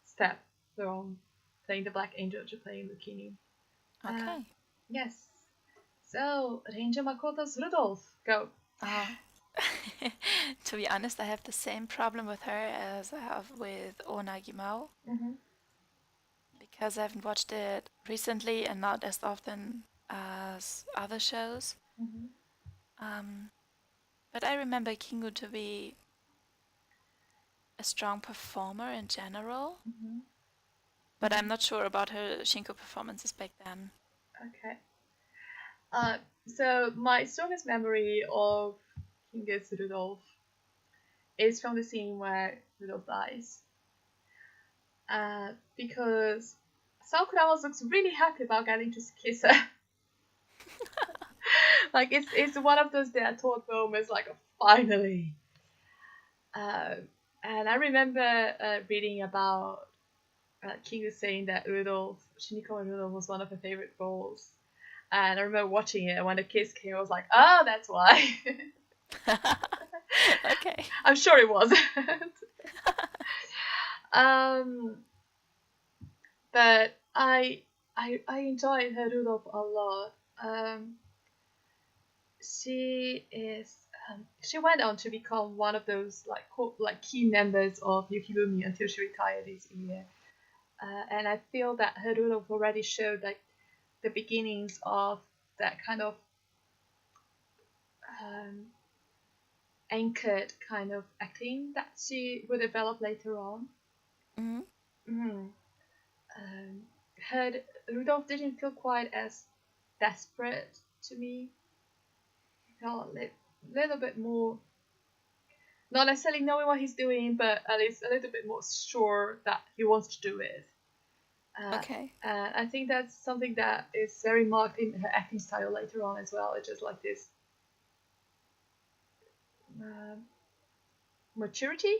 step from playing the Black Angel to playing Lukini. Uh, okay. yes. So Ranger Makoto's Rudolph, go. Oh. To be honest, I have the same problem with her as I have with Onagimao, Mm-hmm. because I haven't watched it recently and not as often as other shows. Mm-hmm. Um, but I remember Kingu to be a strong performer in general, Mm-hmm. but Mm-hmm. I'm not sure about her Shinko performances back then. Okay. So my strongest memory of Kingus Rudolph is from the scene where Rudolph dies. Because Sakuraba looks really happy about getting to kiss her. Like it's one of those that I thought moments like finally. Uh, and I remember reading about King was saying that Rudolph, Shiniko and Rudolph was one of her favorite roles. And I remember watching it, and when the kiss came, I was like, oh, that's why. Okay. I'm sure it wasn't. um, but I enjoyed her Rudolph a lot. She went on to become one of those like key members of Yukigumi until she retired this year. And I feel that her Rudolph already showed like the beginnings of that kind of um, anchored kind of acting that she would develop later on. Mm-hmm. Mm. Um, her Rudolph didn't feel quite as desperate to me. He felt a little bit more, not necessarily knowing what he's doing, but at least a little bit more sure that he wants to do it. Okay. And I think that's something that is very marked in her acting style later on as well. It's just like this um maturity,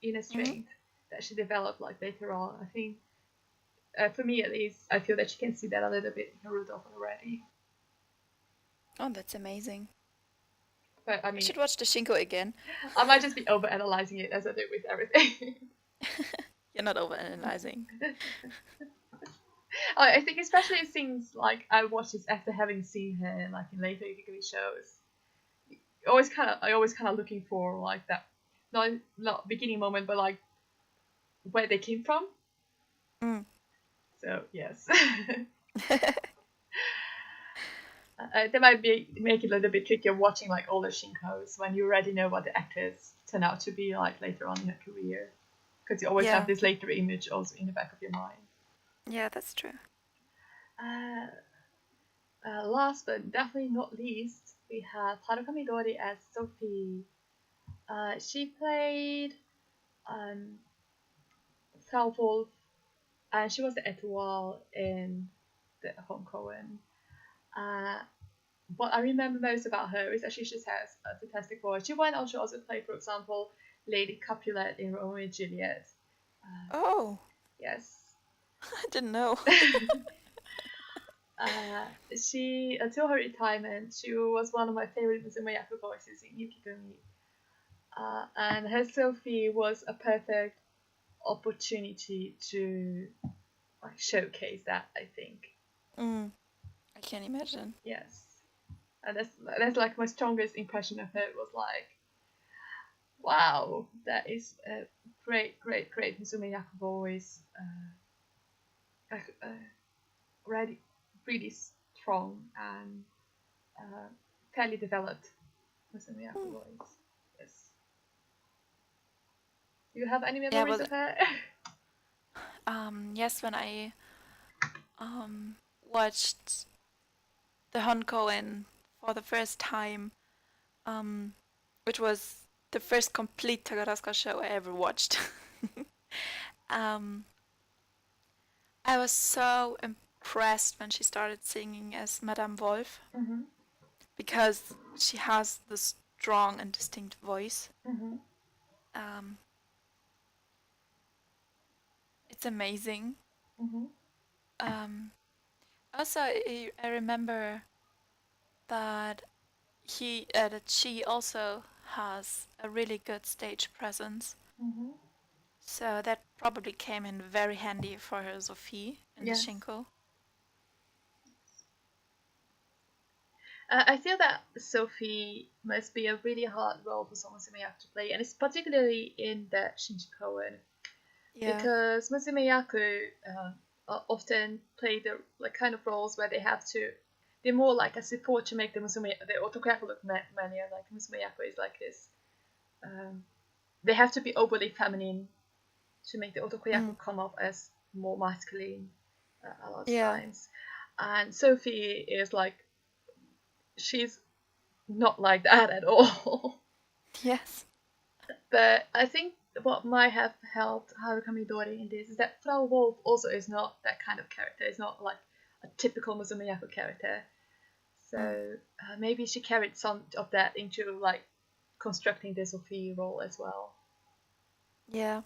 inner Mm-hmm. strength that she developed like later on. I think, for me at least, I feel that she can see that a little bit in Rudolph already. Oh, that's amazing. But I I mean, should watch the Shinko again. I might just be over analyzing it as I do with everything. You're not overanalyzing. I think especially since like I watched this after having seen her like in later Yukigami shows. I always kind of looking for like that not beginning moment, but like where they came from. Mm. So yes. They might make it a little bit trickier watching like older Shinkos when you already know what the actors turn out to be like later on in her career, because you always Yeah. have this later image also in the back of your mind. Yeah, that's true. Last but definitely not least, we have Haruka Midori as Sophie. She played Frau Wolf, and she was the étoile in the Hong Kong. What I remember most about her is that she just has a fantastic voice. She went on to also play, for example, Lady Capulet in Romeo and Juliet. Oh, Yes. I didn't know. She, until her retirement, she was one of my favorite Musume voices in Yukigumi. And her Sophie was a perfect opportunity to like showcase that, I think. I can imagine. Yes. And that's like my strongest impression of her was like, wow, that is a great Musume voice. Really, really strong and fairly developed Musume voice. Yes. Do you have any Yeah, memories well, of her? yes, when I watched the Honkoen for the first time, which was the first complete Takarazuka show I ever watched. um, I was so impressed when she started singing as Madame Wolf Mm-hmm. because she has this strong and distinct voice. Mm-hmm. Um, it's amazing. Mm-hmm. Um, Also, I remember that that she also has a really good stage presence. Mm-hmm. So that probably came in very handy for her Sophie in the Yes. Shinko. I feel that Sophie must be a really hard role for someone to have to play, and it's particularly in the Shinji Koen, Yeah. because Musume Yaku often play the like kind of roles where they have to. They're more like a support to make the otakuyaku look manlier. Like Musume Yaku is like this. They have to be overly feminine to make the otakuyaku come off as more masculine a lot of Yeah. times. And Sophie is like, she's not like that at all. Yes. But I think what might have helped Haruka Midori in this is that Frau Wolf also is not that kind of character. It's not like a typical Musume character. So maybe she carried some of that into like constructing the Sophie role as well. Yeah.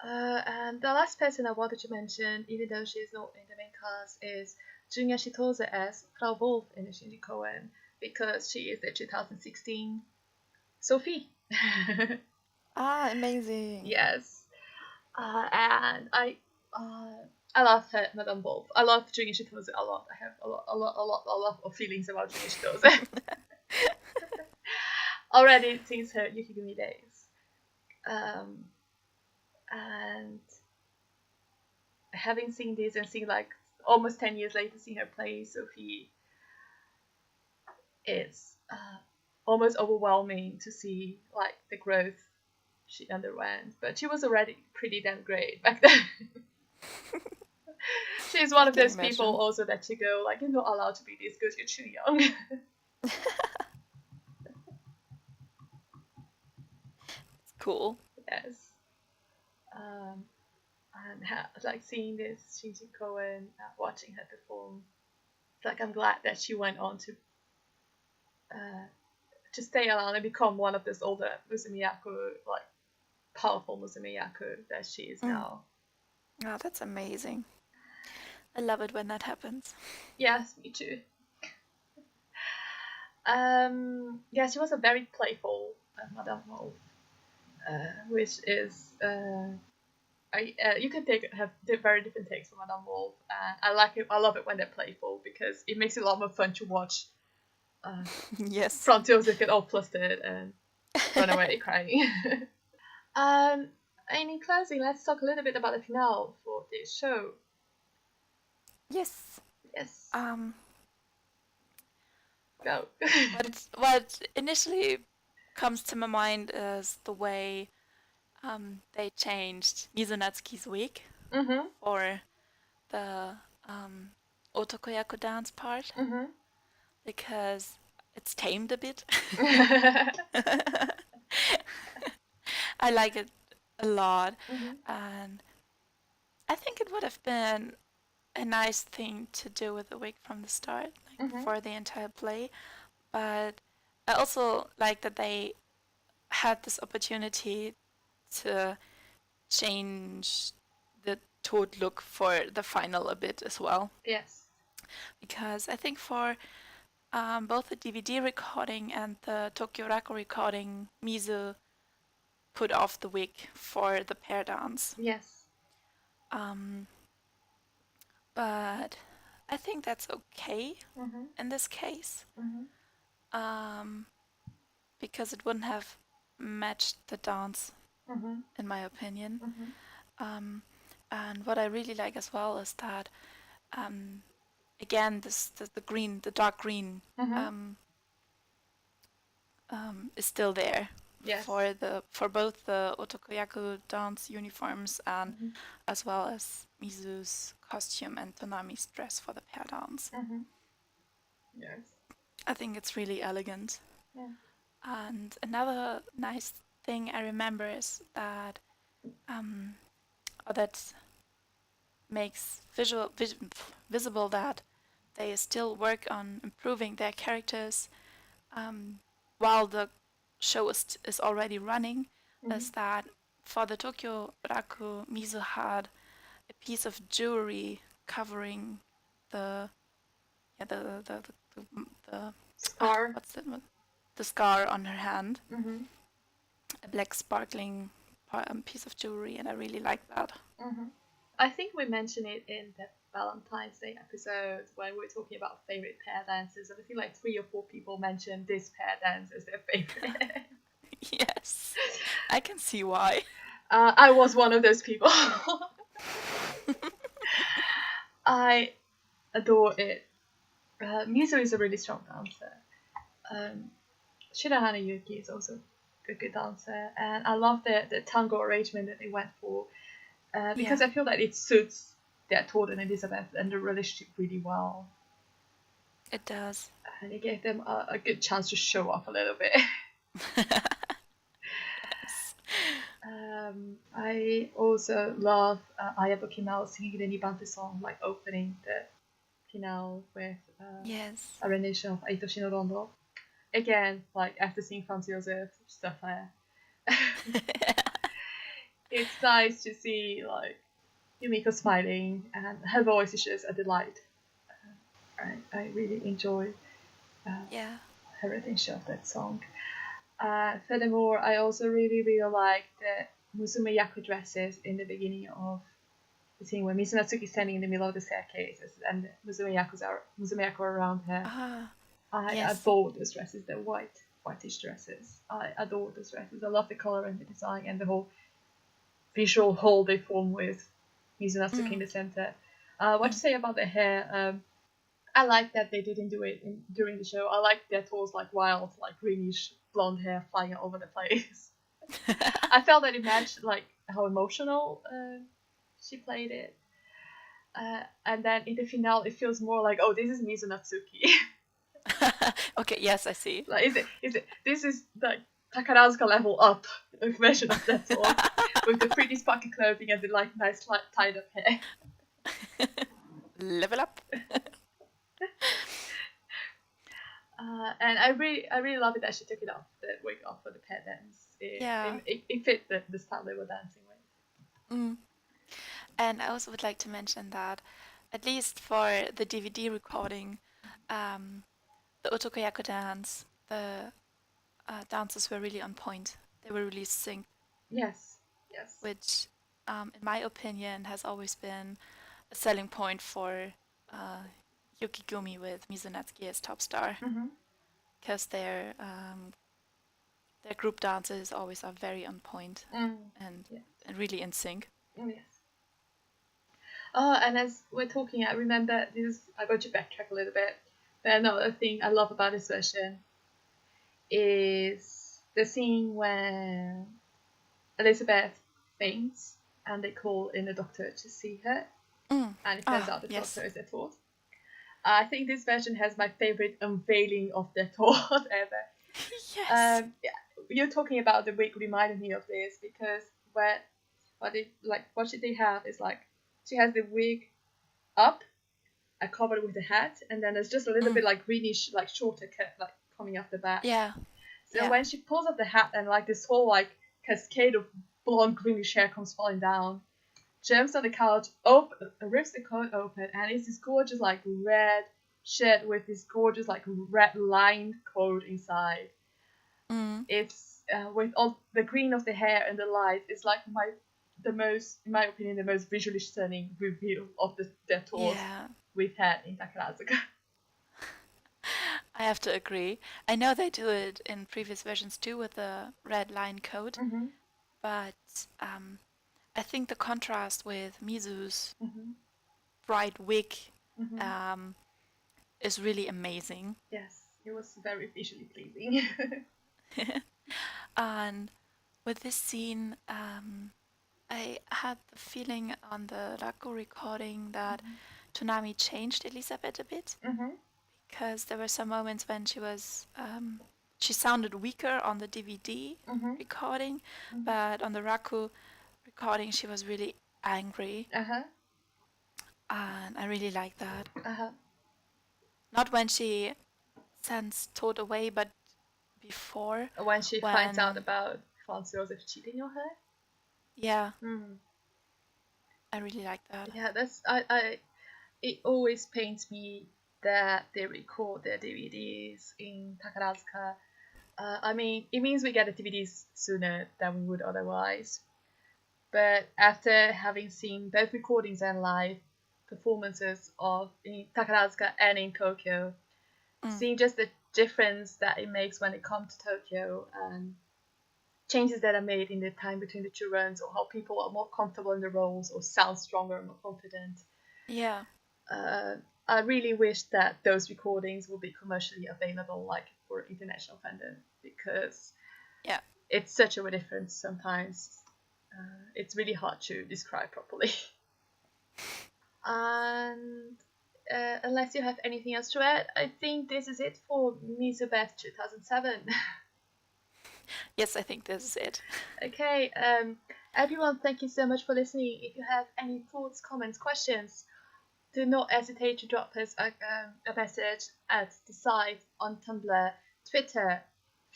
And the last person I wanted to mention, even though she is not in the main cast, is Junya Shitose as Frau Wolf in the Shinji Koen, because she is the 2016 Sophie. Amazing. Yes. And I love her, Madame Wolf. I love Junya Shitose a lot. I have a lot of feelings about Junya Shitose. Already since her Yukigumi days. And having seen this and seeing like almost 10 years later seeing her play Sophie, it's almost overwhelming to see like the growth she underwent. But she was already pretty damn great back then. She's one of those people also that you go like, you're not allowed to be this good, you're too young. Cool. Yes. And like seeing this Shinji Koen, watching her perform, it's like I'm glad that she went on to stay around and become one of those older Musumiyaku, like powerful Musumiyaku that she is now. Oh, that's amazing. I love it when that happens. Yes, me too. Yeah, she was a very playful Madame Wolf, which is you can have very different takes from Madame Wolf, and I like it. I love it when they're playful because it makes it a lot more fun to watch. Yes. Franz Josef get all flustered and run away crying. And in closing, let's talk a little bit about the finale for this show. Yes. Yes. Go. What initially comes to my mind is the way they changed Mizunatsuki's wig Mhm. for the Otokoyaku dance part Mhm. because it's tamed a bit. I like it a lot, Mhm. and I think it would have been a nice thing to do with the wig from the start, like Mhm. for the entire play. But I also like that they had this opportunity to change the Toad look for the final a bit as well. Yes. Because I think for both the DVD recording and the Tokyo Raku recording, Mizu put off the wig for the pair dance. Yes. Um, but I think that's okay Mhm. in this case Mhm. um, because it wouldn't have matched the dance, Mhm. in my opinion. Mhm. Um, and what I really like as well is that um, again, the green, the dark green, Mhm. um, is still there Yes. for both the Otokoyaku dance uniforms and Mhm. as well as Mizu's costume and Tonami's dress for the pair dance. Mhm. Yes. I think it's really elegant. Yeah. And another nice thing I remember is that um, or that makes visible that they still work on improving their characters um, while the show is already running, Mhm. is that for the Tokyo Raku, Mizu had a piece of jewelry covering the yeah the Scar. what's it the scar on her hand, Mhm. a black sparkling piece of jewelry, and I really like that. Mhm. I think we mentioned it in the Valentine's Day episode when we were talking about favorite pair dances, and I think like 3 or 4 people mentioned this pair dance as their favorite. Yes, I can see why. I was one of those people. I adore it. Mizu is a really strong dancer. Um, Shirahane Yuki is also a good dancer, and I love the tango arrangement that they went for Yeah, because I feel that it suits their Todd and Elisabeth and the relationship really well, it does. and it gave them a good chance to show off a little bit. Yes. I also love Ayabo Kinao singing the Nibante song, like opening the Kinao with Yes. a rendition of Aitoshi no Rondo. Again, like after seeing Franz Josef stuff there, it's nice to see like Yumiko smiling, and her voice is just a delight. I really enjoy uh, Yeah. her rendition of that song. Furthermore, I also really like the Musume Yaku dresses in the beginning of the scene where Mizunatsuki is standing in the middle of the staircase and Musume Yaku are around her. Ah, I yes. adore those dresses. They're whitish dresses. I adore those dresses. I love the color and the design and the whole visual whole they form with Mizunatsuki in Mm, the center. What to mm. say about the hair? I like that they didn't do it during the show. I like that was like wild, like greenish blonde hair flying all over the place. I felt that it matched like how emotional she played it. And then in the finale, it feels more like, oh, this is Mizunatsuki. Okay, yes, I see. Like, this is like Takarazuka level up version of that song with the pretty sparkly clothing and the like nice tied up hair. Level up. And I really love it that she took it off the wig off for the pair dance. Yeah. It fit the style they were dancing with. Mm. And I also would like to mention that, at least for the DVD recording, um, the Otokoyaku dance, the dances were really on point. They were really synced, Yes, yes. which, in my opinion, has always been a selling point for uh, Yukigumi with Mizunatsuki as top star, Mm-hmm. because their group dances always are very on point Mm. and, Yes. and really in sync. Mm, yes. Oh, and as we're talking, I remember this. I got to backtrack a little bit. Another thing I love about this version is the scene when Elisabeth faints and they call in the doctor to see her, and it turns out the Yes. doctor is their Tord. I think this version has my favorite unveiling of the Tord ever. Yes. You're talking about the wig reminded me of this because what they have is like she has the wig up, covered with the hat, and then there's just a little bit like greenish, like shorter cut, like coming off the back. Yeah. So when she pulls off the hat and like this whole like cascade of blonde greenish hair comes falling down, jumps on the couch, rips the coat open, and it's this gorgeous like red shirt with this gorgeous like red lined coat inside. It's with all the green of the hair and the light. It's like in my opinion, the most visually stunning reveal of the Tord we've had in Takarazuka. I have to agree. I know they do it in previous versions too with the red line coat, but I think the contrast with Mizu's bright wig is really amazing. Yes, it was very visually pleasing. And with this scene, I had the feeling on the Raku recording that Toonami changed Elisabeth a bit, because there were some moments when she sounded weaker on the DVD recording, but on the Raku recording she was really angry. And I really like that. Not when she sends Toad away, but before. When she finds out about Franz Josef cheating on her. Yeah. I really like that. Yeah, it always pains me that they record their DVDs in Takarazuka. I mean, it means we get the DVDs sooner than we would otherwise. But after having seen both recordings and live performances of in Takarazuka and in Tokyo, seeing just the difference that it makes when it comes to Tokyo and changes that are made in the time between the two runs, or how people are more comfortable in the roles or sound stronger and more confident. Yeah. I really wish that those recordings will be commercially available, like for international fandom, because it's such a difference sometimes. It's really hard to describe properly. And unless you have anything else to add, I think this is it for Elisabeth 2007. Yes, I think this is it. Okay, everyone, thank you so much for listening. If you have any thoughts, comments, questions, do not hesitate to drop us a message at the site, on Tumblr, Twitter,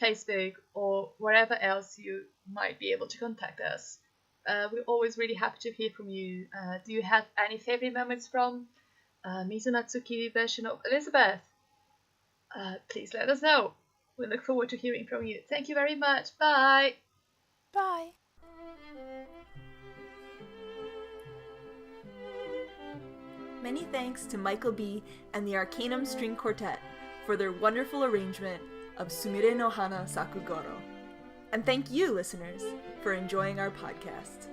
Facebook, or wherever else you might be able to contact us. We're always really happy to hear from you. Do you have any favorite moments from Mizunatsuki version of Elisabeth? Please let us know. We look forward to hearing from you. Thank you very much. Bye. Bye. Many thanks to Michael B. and the Arcanum String Quartet for their wonderful arrangement of Sumire no Hana Sakugoro. And thank you, listeners, for enjoying our podcast.